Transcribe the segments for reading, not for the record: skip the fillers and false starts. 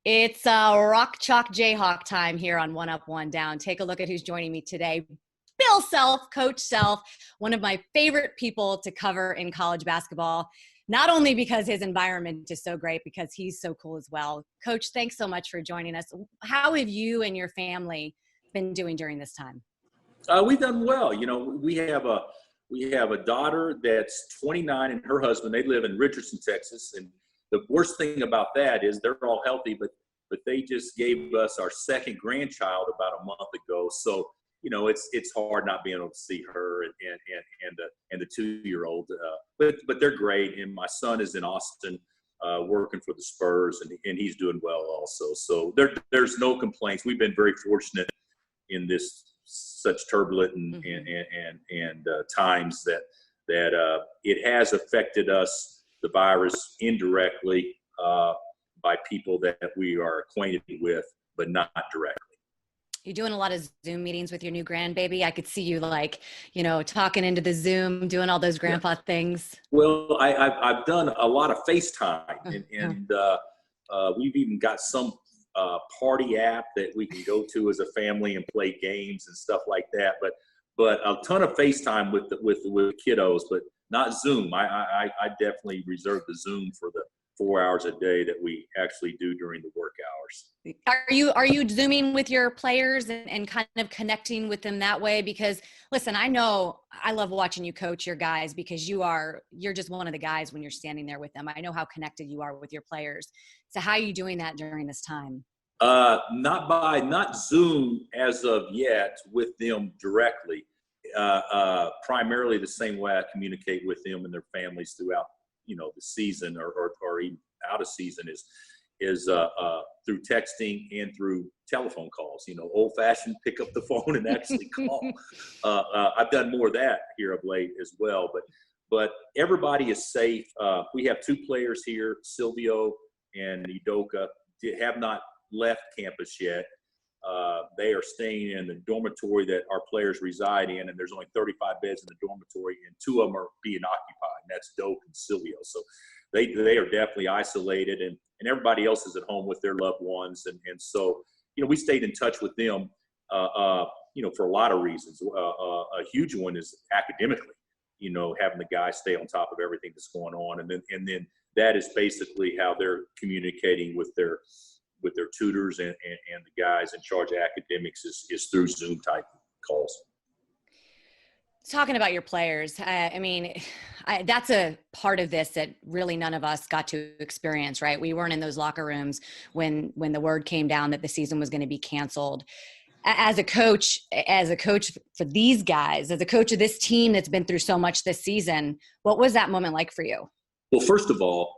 It's Rock Chalk Jayhawk time here on One Up, One Down. Take a look at who's joining me today. Bill Self, Coach Self, one of my favorite people to cover in college basketball, not only because his environment is so great, because he's so cool as well. Coach, thanks so much for joining us. How have you and your family been doing during this time? We've done well. You know, we have a daughter that's 29 and her husband, they live in Richardson, Texas. And the worst thing about that is they're all healthy, but they just gave us our second grandchild about a month ago. So, you know, it's hard not being able to see her and the 2-year-old. But they're great. And my son is in Austin working for the Spurs, and he's doing well also. So there's no complaints. We've been very fortunate in this such turbulent and times that it has affected us, the virus, indirectly by people that we are acquainted with, but not directly. You're doing a lot of Zoom meetings with your new grandbaby. I could see you talking into the Zoom, doing all those grandpa things. Well, I've done a lot of FaceTime, and we've even got some party app that we can go to as a family and play games and stuff like that. But a ton of FaceTime with the kiddos, but not Zoom. I definitely reserve the Zoom for the 4 hours a day that we actually do during the work hours. Are you Zooming with your players and kind of connecting with them that way? Because listen, I know I love watching you coach your guys, because you're just one of the guys when you're standing there with them. I know how connected you are with your players. So how are you doing that during this time? Not Zoom as of yet with them directly. Primarily the same way I communicate with them and their families throughout, the season or even out of season is through texting and through telephone calls. Old fashioned, pick up the phone and actually call. I've done more of that here of late as well, but everybody is safe. We have 2 players here, Silvio and Udoka, have not left campus yet. They are staying in the dormitory that our players reside in, and there's only 35 beds in the dormitory, and 2 of them are being occupied, and that's Doak and Silvio. So they are definitely isolated, and everybody else is at home with their loved ones. And so, we stayed in touch with them, for a lot of reasons. A huge one is academically, having the guys stay on top of everything that's going on. And then that is basically how they're communicating with their tutors and the guys in charge of academics is through Zoom type calls. Talking about your players, that's a part of this that really none of us got to experience, right? We weren't in those locker rooms when the word came down that the season was going to be canceled. As a coach for these guys, as a coach of this team that's been through so much this season, what was that moment like for you? Well, first of all,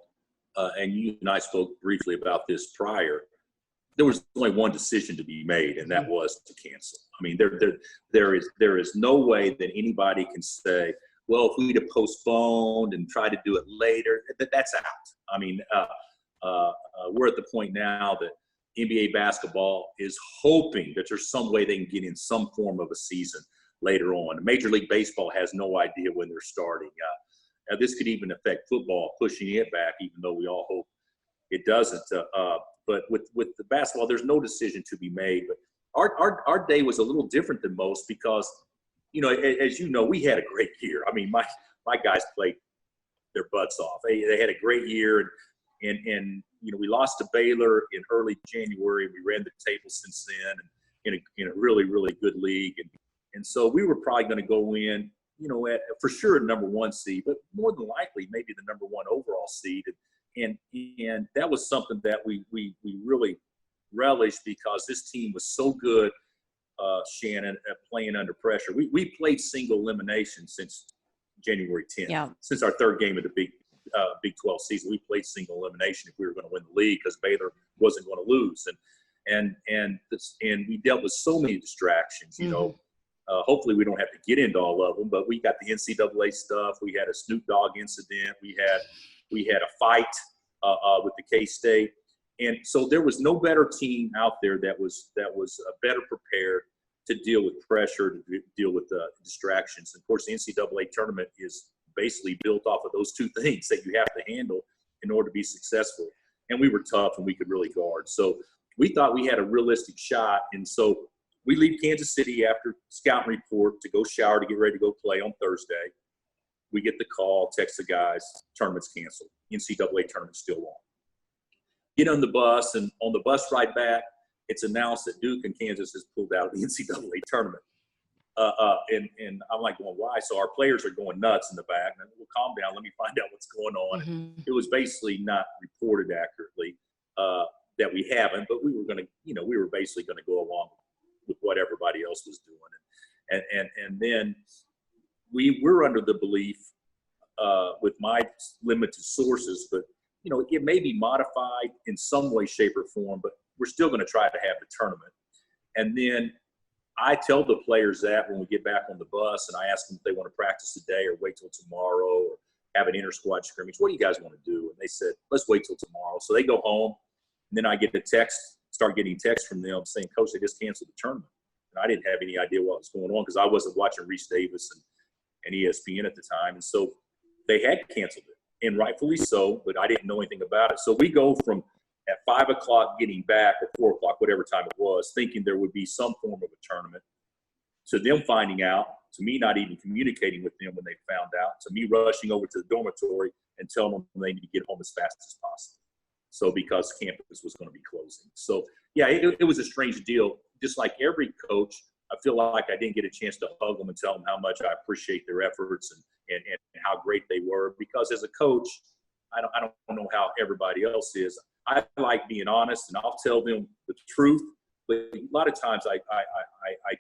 and you and I spoke briefly about this prior, there was only one decision to be made, and that was to cancel. There is no way that anybody can say, well, if we'd have postponed and tried to do it later, that's out. We're at the point now that NBA basketball is hoping that there's some way they can get in some form of a season later on. Major League Baseball has no idea when they're starting. This could even affect football, pushing it back, even though we all hope it doesn't. But with the basketball, there's no decision to be made. But our day was a little different than most because, as you know, we had a great year. My guys played their butts off. They had a great year, and we lost to Baylor in early January. We ran the table since then, in a really, really good league, and so we were probably going to go in, for sure number 1 seed, but more than likely maybe the number 1 overall seed. And that was something that we really relished because this team was so good, Shannon, at playing under pressure. We played single elimination since January 10th. Yeah. Since our 3rd game of the Big 12 season, we played single elimination if we were going to win the league because Baylor wasn't going to lose. And we dealt with so many distractions, hopefully we don't have to get into all of them, but we got the NCAA stuff. We had a Snoop Dogg incident. We had a fight with the K-State. And so there was no better team out there that was better prepared to deal with pressure, to deal with distractions. And of course, the NCAA tournament is basically built off of those 2 things that you have to handle in order to be successful. and we were tough and we could really guard. So we thought we had a realistic shot. And so we leave Kansas City after scouting report to go shower to get ready to go play on Thursday. We get the call, text the guys, tournament's canceled. NCAA tournament's still on. Get on the bus, and on the bus ride back, it's announced that Duke and Kansas has pulled out of the NCAA tournament. And I'm like, well, why? So our players are going nuts in the back. And well, calm down. Let me find out what's going on. Mm-hmm. It was basically not reported accurately that we haven't, but we were going to, we were basically going to go along with what everybody else was doing. And then we're under the belief with my limited sources, but, it may be modified in some way, shape, or form, but we're still going to try to have the tournament. And then I tell the players that when we get back on the bus, and I ask them if they want to practice today or wait till tomorrow or have an inter-squad scrimmage. What do you guys want to do? And they said, let's wait till tomorrow. So they go home, and then I get start getting texts from them saying, Coach, they just canceled the tournament. And I didn't have any idea what was going on because I wasn't watching Reese Davis and ESPN at the time. And so they had canceled it, and rightfully so, but I didn't know anything about it. So we go from at 5 o'clock getting back, or 4 o'clock, whatever time it was, thinking there would be some form of a tournament, to them finding out, to me not even communicating with them when they found out, to me rushing over to the dormitory and telling them they need to get home as fast as possible. So because campus was going to be closing. So, yeah, it was a strange deal. Just like every coach, I feel like I didn't get a chance to hug them and tell them how much I appreciate their efforts and how great they were. Because as a coach, I don't know how everybody else is. I like being honest, and I'll tell them the truth. But a lot of times I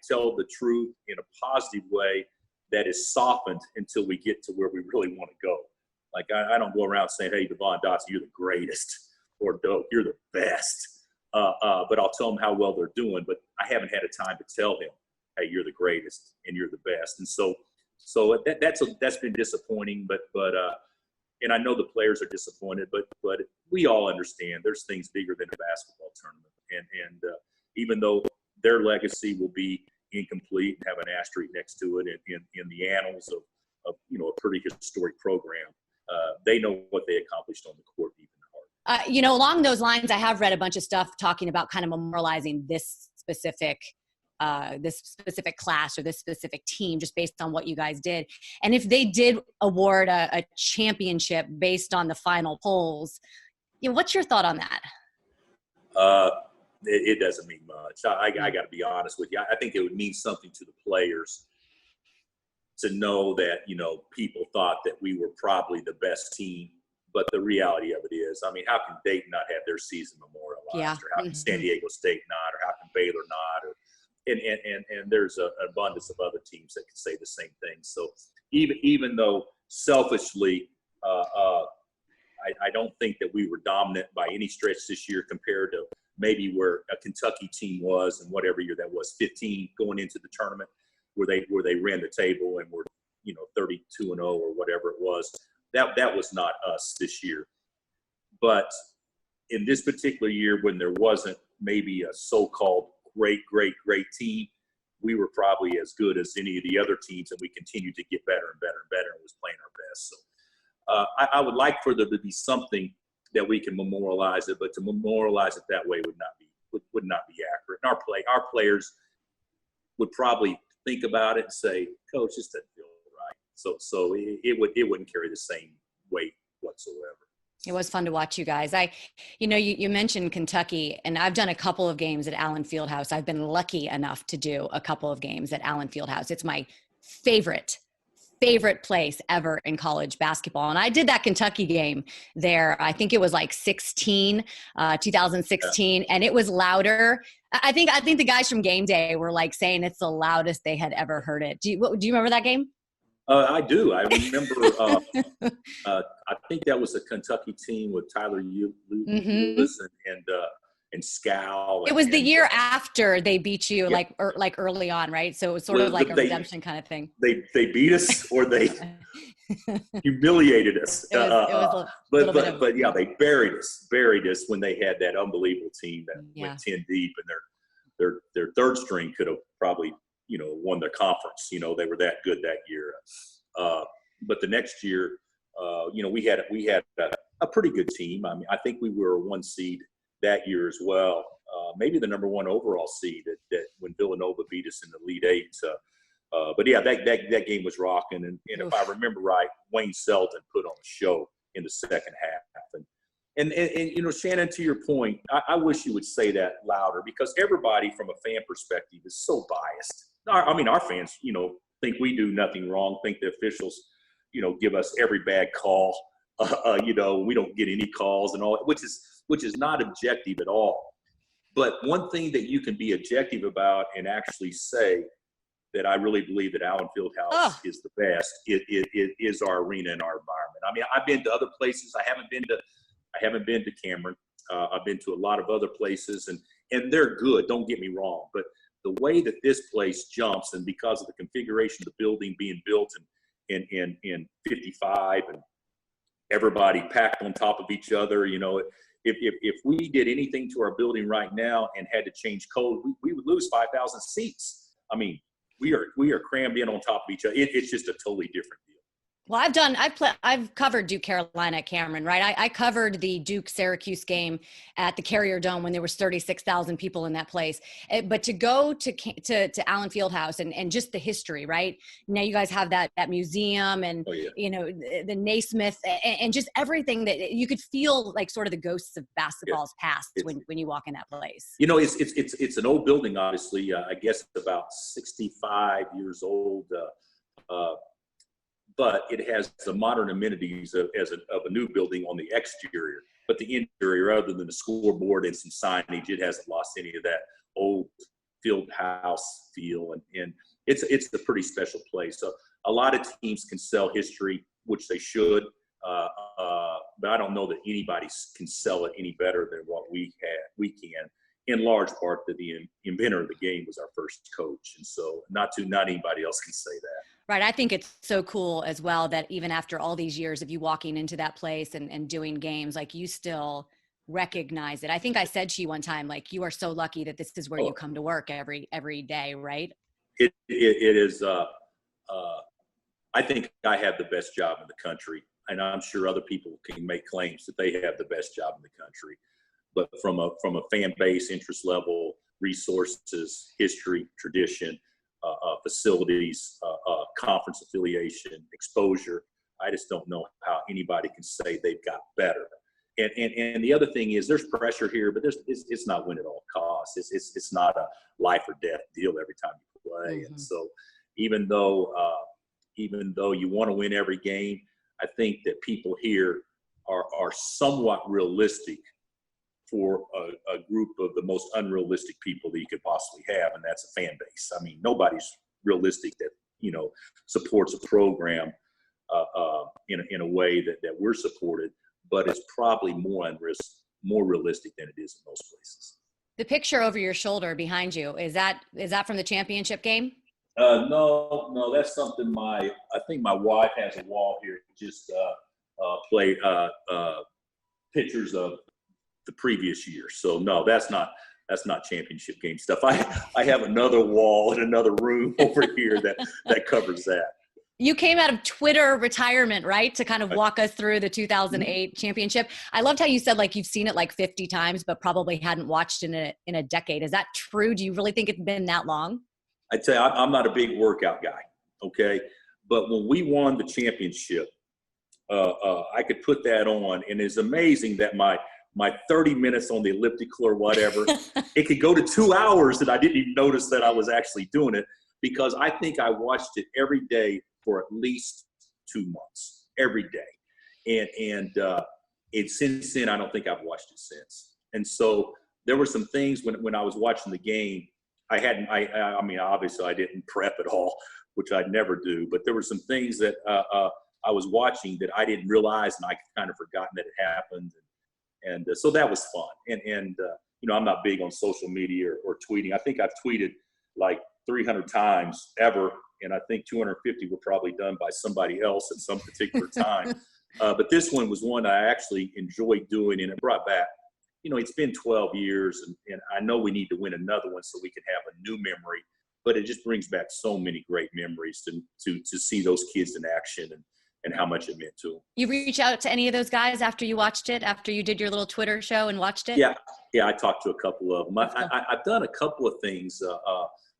tell the truth in a positive way that is softened until we get to where we really want to go. Like I don't go around saying, hey, Devon Dotson, you're the greatest, or Doak, you're the best. But I'll tell them how well they're doing. But I haven't had a time to tell him, hey, you're the greatest and you're the best. And so that's been disappointing. But and I know the players are disappointed, but we all understand there's things bigger than a basketball tournament. And even though their legacy will be incomplete and have an asterisk next to it in the annals of a pretty historic program, they know what they accomplished on the court even harder. Along those lines, I have read a bunch of stuff talking about kind of memorializing this specific class or this specific team just based on what you guys did. And if they did award a championship based on the final polls, what's your thought on that? It doesn't mean much. I got to be honest with you. I think it would mean something to the players to know that, people thought that we were probably the best team. But the reality of it is, I mean, how can Dayton not have their season memorialized? Yeah. Or how can San Diego State not? Or how can Baylor not? And there's an abundance of other teams that can say the same thing. So even though selfishly, I don't think that we were dominant by any stretch this year compared to maybe where a Kentucky team was and whatever year that was, 15 going into the tournament, where they ran the table and were 32-0 or whatever it was. That was not us this year. But in this particular year, when there wasn't maybe a so-called great team, we were probably as good as any of the other teams, and we continued to get better and better and better and was playing our best. So I would like for there to be something that we can memorialize it, but to memorialize it that way would not be accurate. And our players would probably think about it and say, Coach, this doesn't feel right. So it wouldn't carry the same weight whatsoever. It was fun to watch you guys. You mentioned Kentucky, and I've done a couple of games at Allen Fieldhouse. I've been lucky enough to do a couple of games at Allen Fieldhouse. It's my favorite place ever in college basketball. And I did that Kentucky game there. I think it was like 2016, and it was louder. I think the guys from game day were like saying it's the loudest they had ever heard it. Do you remember that game? I do. I remember. I think that was a Kentucky team with Tyler Lewis and Scal. It was the year after they beat you, like early on, right? So it was sort of like a redemption kind of thing. They beat us, or they humiliated us. But yeah, they buried us when they had that unbelievable team that went 10 deep, and their third string could have probably won the conference. They were that good that year. But the next year, we had a pretty good team. I mean, I think we were a 1 seed that year as well. Maybe the number 1 overall seed that when Villanova beat us in the Elite Eight. But yeah, that game was rocking. And if I remember right, Wayne Selden put on a show in the second half. And Shannon, to your point, I wish you would say that louder, because everybody from a fan perspective is so biased. I mean, our fans, think we do nothing wrong, think the officials, give us every bad call. We don't get any calls and all, which is not objective at all. But one thing that you can be objective about and actually say that I really believe that Allen Fieldhouse is the best is our arena and our environment. I mean, I've been to other places. I haven't been to Cameron. I've been to a lot of other places, and they're good. Don't get me wrong. But the way that this place jumps, and because of the configuration of the building being built in 55 and everybody packed on top of each other, if we did anything to our building right now and had to change code, we would lose 5,000 seats. I mean, we are crammed in on top of each other. It's just a totally different deal. Well, I've covered Duke Carolina at Cameron, right? I covered the Duke Syracuse game at the Carrier Dome when there was 36,000 people in that place. But to go to Allen Fieldhouse and just the history, right? Now you guys have that museum and the Naismith and just everything that you could feel like sort of the ghosts of basketball's past when you walk in that place. It's an old building, obviously. I guess about 65 years old. But it has the modern amenities of a new building on the exterior. But the interior, other than the scoreboard and some signage, it hasn't lost any of that old field house feel. And it's a pretty special place. So a lot of teams can sell history, which they should. But I don't know that anybody can sell it any better than what we can. In large part, that the inventor of the game was our first coach. And so not anybody else can say that. Right. I think it's so cool as well that even after all these years of you walking into that place and doing games, like you still recognize it. I think I said to you one time, like, you are so lucky that this is where you come to work every day, right? It is. I think I have the best job in the country, and I'm sure other people can make claims that they have the best job in the country. But from a fan base, interest level, resources, history, tradition, facilities, conference affiliation, exposure, I just don't know how anybody can say they've got better. And the other thing is, there's pressure here, but it's not win at all costs. It's not a life or death deal every time you play. Mm-hmm. And so even though you want to win every game, I think that people here are somewhat realistic for a group of the most unrealistic people that you could possibly have, and that's a fan base. I mean, nobody's realistic that supports a program in a way that we're supported, but it's probably more realistic than it is in most places. The picture over your shoulder behind you, is that from the championship game? No, that's something I think my wife has a wall here, just play pictures of the previous year. So no, that's not championship game stuff. I have another wall in another room over here that covers that. You came out of Twitter retirement, right? To kind of walk us through the 2008 championship. I loved how you said, like, you've seen it like 50 times, but probably hadn't watched in a decade. Is that true? Do you really think it's been that long? I tell you, I'm not a big workout guy. Okay. But when we won the championship, I could put that on, and it's amazing that my 30 minutes on the elliptical or whatever, it could go to 2 hours and I didn't even notice that I was actually doing it, because I think I watched it every day for at least 2 months, every day. And since then, I don't think I've watched it since. And so there were some things when I was watching the game, I mean, obviously I didn't prep at all, which I'd never do, but there were some things that I was watching that I didn't realize, and I kind of forgotten that it happened. And so that was fun. And I'm not big on social media or tweeting. I think I've tweeted like 300 times ever, and I think 250 were probably done by somebody else at some particular time. But this one was one I actually enjoyed doing, and it brought back, it's been 12 years, and I know we need to win another one so we can have a new memory, but it just brings back so many great memories to see those kids in action and how much it meant to them. You reach out to any of those guys after you watched it, after you did your little Twitter show and watched it? Yeah, I talked to a couple of them. I've done a couple of things.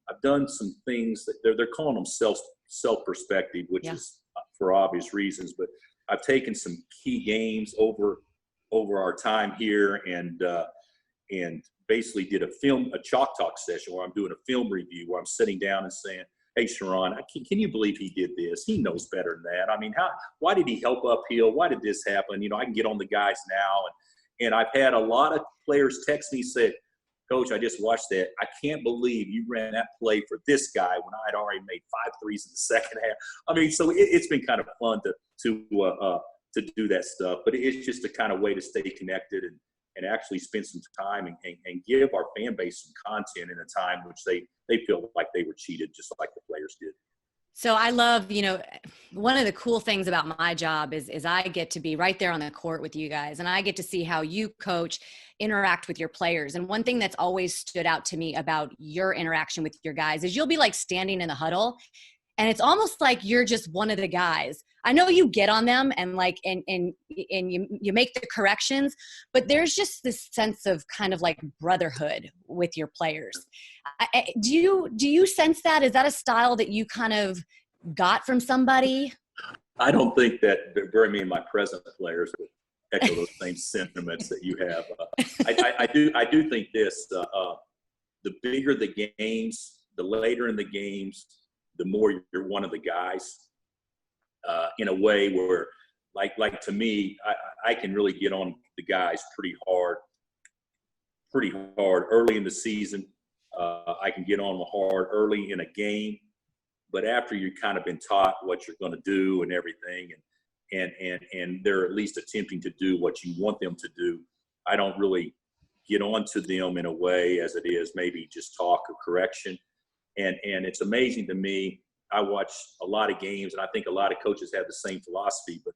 I've done some things that they're calling them self perspective, which is for obvious reasons. But I've taken some key games over our time here, and basically did a chalk talk session where I'm doing a film review, where I'm sitting down and saying, "Hey, Sharon, can you believe he did this? He knows better than that. I mean, why did he help uphill? Why did this happen? You know, I can get on the guys now." And I've had a lot of players text me, say, "Coach, I just watched that. I can't believe you ran that play for this guy when I had already made 5 threes in the second half." I mean, so it's been kind of fun to do that stuff. But it's just a kind of way to stay connected and actually spend some time and give our fan base some content in a time which they feel like they were cheated, just like the players did. So I love, one of the cool things about my job is I get to be right there on the court with you guys, and I get to see how you coach, interact with your players. And one thing that's always stood out to me about your interaction with your guys is you'll be like standing in the huddle, and it's almost like you're just one of the guys. I know you get on them and you make the corrections, but there's just this sense of kind of like brotherhood with your players. Do you sense that? Is that a style that you kind of got from somebody? I don't think that very many of my present players would echo those same sentiments that you have. I do think this: the bigger the games, the later in the games, the more you're one of the guys. In a way where, like to me, I can really get on the guys pretty hard early in the season. I can get on them hard early in a game, but after you've kind of been taught what you're going to do and everything, and they're at least attempting to do what you want them to do, I don't really get on to them in a way as it is maybe just talk or correction. And it's amazing to me. I watch a lot of games, and I think a lot of coaches have the same philosophy, but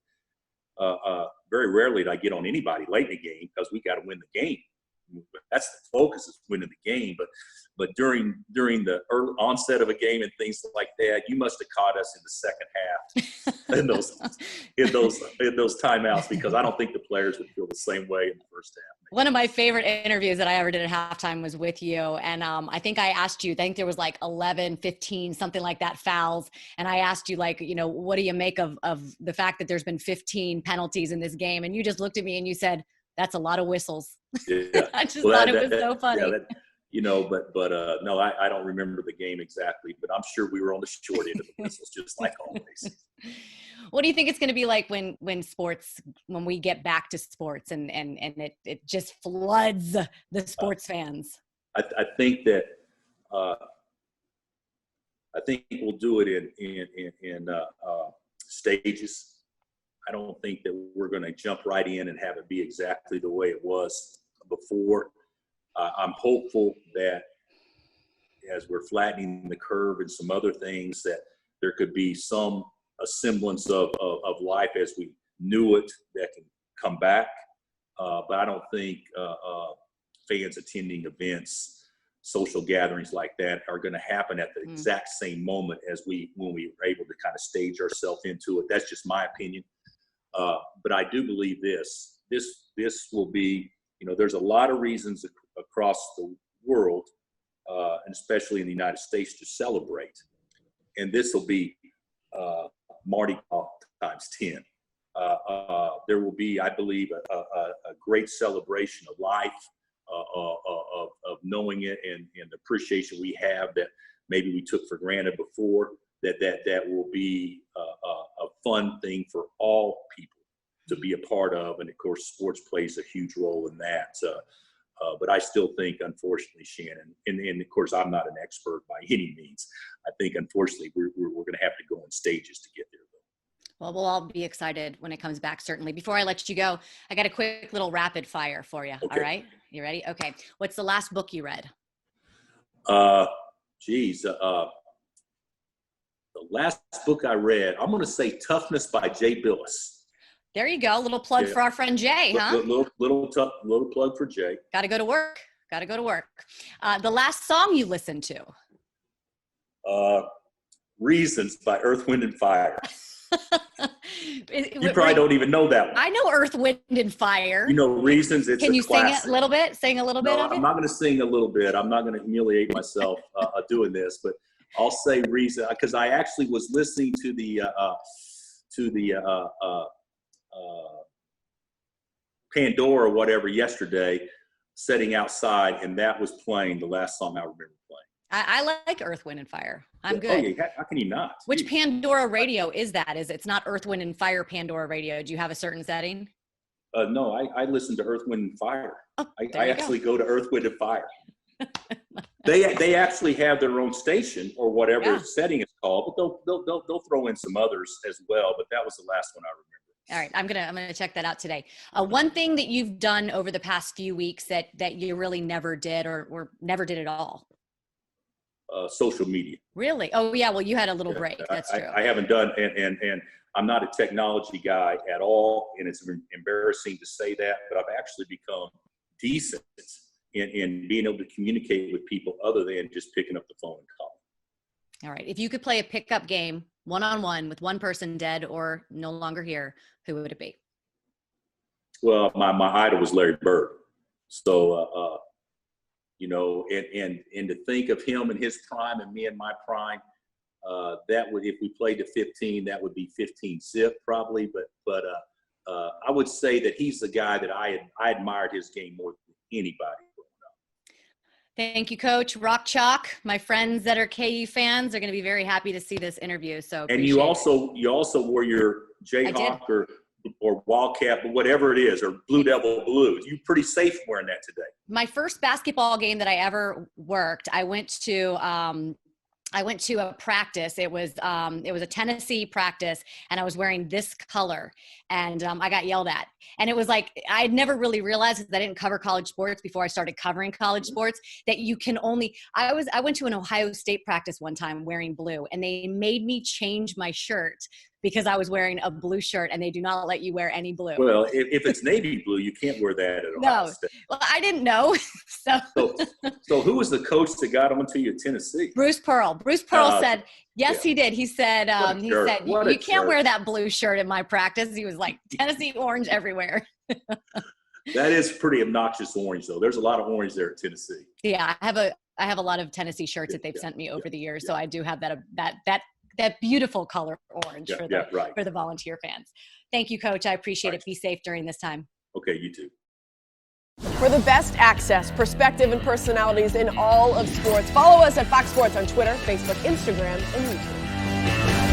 very rarely do I get on anybody late in the game because we got to win the game. That's the focus, is winning the game. But during the early onset of a game and things like that, you must have caught us in the second half in those timeouts, because I don't think the players would feel the same way in the first half. One of my favorite interviews that I ever did at halftime was with you. And I think I asked you, I think there was like 11, 15, something like that, fouls. And I asked you, what do you make of the fact that there's been 15 penalties in this game? And you just looked at me and you said, "That's a lot of whistles." Yeah. I just thought it was so funny. Yeah, no, I don't remember the game exactly, but I'm sure we were on the short end of the whistles, just like always. What do you think it's going to be like when we get back to sports and it just floods the sports fans? I think that I think we'll do it in stages. I don't think that we're going to jump right in and have it be exactly the way it was before. I'm hopeful that as we're flattening the curve and some other things, that there could be a semblance of life as we knew it that can come back. But I don't think fans attending events, social gatherings like that are going to happen at the exact same moment as when we were able to kind of stage ourselves into it. That's just my opinion. But I do believe this will be, there's a lot of reasons across the world, and especially in the United States, to celebrate. And this will be Mardi Gras times 10. There will be, I believe, a great celebration of life, of knowing it and the appreciation we have that maybe we took for granted before. That will be a fun thing for all people to be a part of, and of course, sports plays a huge role in that. But I still think, unfortunately, Shannon, and of course, I'm not an expert by any means. I think, unfortunately, we're going to have to go in stages to get there. Well, we'll all be excited when it comes back, certainly. Before I let you go, I got a quick little rapid fire for you. Okay. All right? You ready? Okay. What's the last book you read? The last book I read, I'm going to say Toughness by Jay Billis. There you go. A little plug for our friend Jay, huh? Little plug for Jay. Got to go to work. The last song you listened to? Reasons by Earth, Wind, and Fire. You probably don't even know that one. I know Earth, Wind, and Fire. You know Reasons. It's Can you classic. sing it a little bit? Sing a little bit of it? I'm not going to sing a little bit. I'm not going to humiliate myself doing this, but I'll say Reason, because I actually was listening to the Pandora or whatever yesterday, sitting outside, and that was playing the last song I remember playing. I like Earth, Wind, and Fire. I'm good. Oh, yeah. How can you not? Which Pandora radio is that? It's not Earth, Wind, and Fire Pandora radio. Do you have a certain setting? No, I listen to Earth, Wind, and Fire. Oh, I actually go to Earth, Wind, and Fire. They actually have their own station or whatever setting it's called, but they'll throw in some others as well. But that was the last one I remember. All right, I'm gonna check that out today. One thing that you've done over the past few weeks that you really never did or never did at all. Social media. Really? Oh yeah. Well, you had a little break. That's true. I haven't done, and I'm not a technology guy at all, and it's embarrassing to say that, but I've actually become decent in being able to communicate with people other than just picking up the phone and calling. All right. If you could play a pickup game one-on-one with one person dead or no longer here, who would it be? Well, my idol was Larry Bird. So, and to think of him in his prime and me in my prime, that would, if we played to 15, that would be 15 zip probably. But I would say that he's the guy that I admired his game more than anybody. Thank you, Coach. Rock Chalk. My friends that are KU fans are going to be very happy to see this interview. So, and you also wore your Jayhawk or Wildcat, but whatever it is, or Blue Devil Blues. You're pretty safe wearing that today. My first basketball game that I ever worked, I went to a practice. It was a Tennessee practice, and I was wearing this color, and I got yelled at. And it was like, I had never really realized, because I didn't cover college sports before I started covering college sports, that you can only, I went to an Ohio State practice one time wearing blue, and they made me change my shirt because I was wearing a blue shirt, and they do not let you wear any blue. Well, if it's navy blue, you can't wear that at Ohio State. Well, I didn't know. So who was the coach that got on to you at Tennessee? Bruce Pearl. Bruce Pearl said, yes, he did. He said, you can't wear that blue shirt in my practice. He was like, Tennessee orange everywhere. That is pretty obnoxious orange, though. There's a lot of orange there at Tennessee. Yeah, I have a lot of Tennessee shirts that they've sent me over the years. So I do have that beautiful color orange for the volunteer fans. Thank you, Coach. I appreciate it. Be safe during this time. Okay, you too. For the best access, perspective, and personalities in all of sports, follow us at Fox Sports on Twitter, Facebook, Instagram, and YouTube.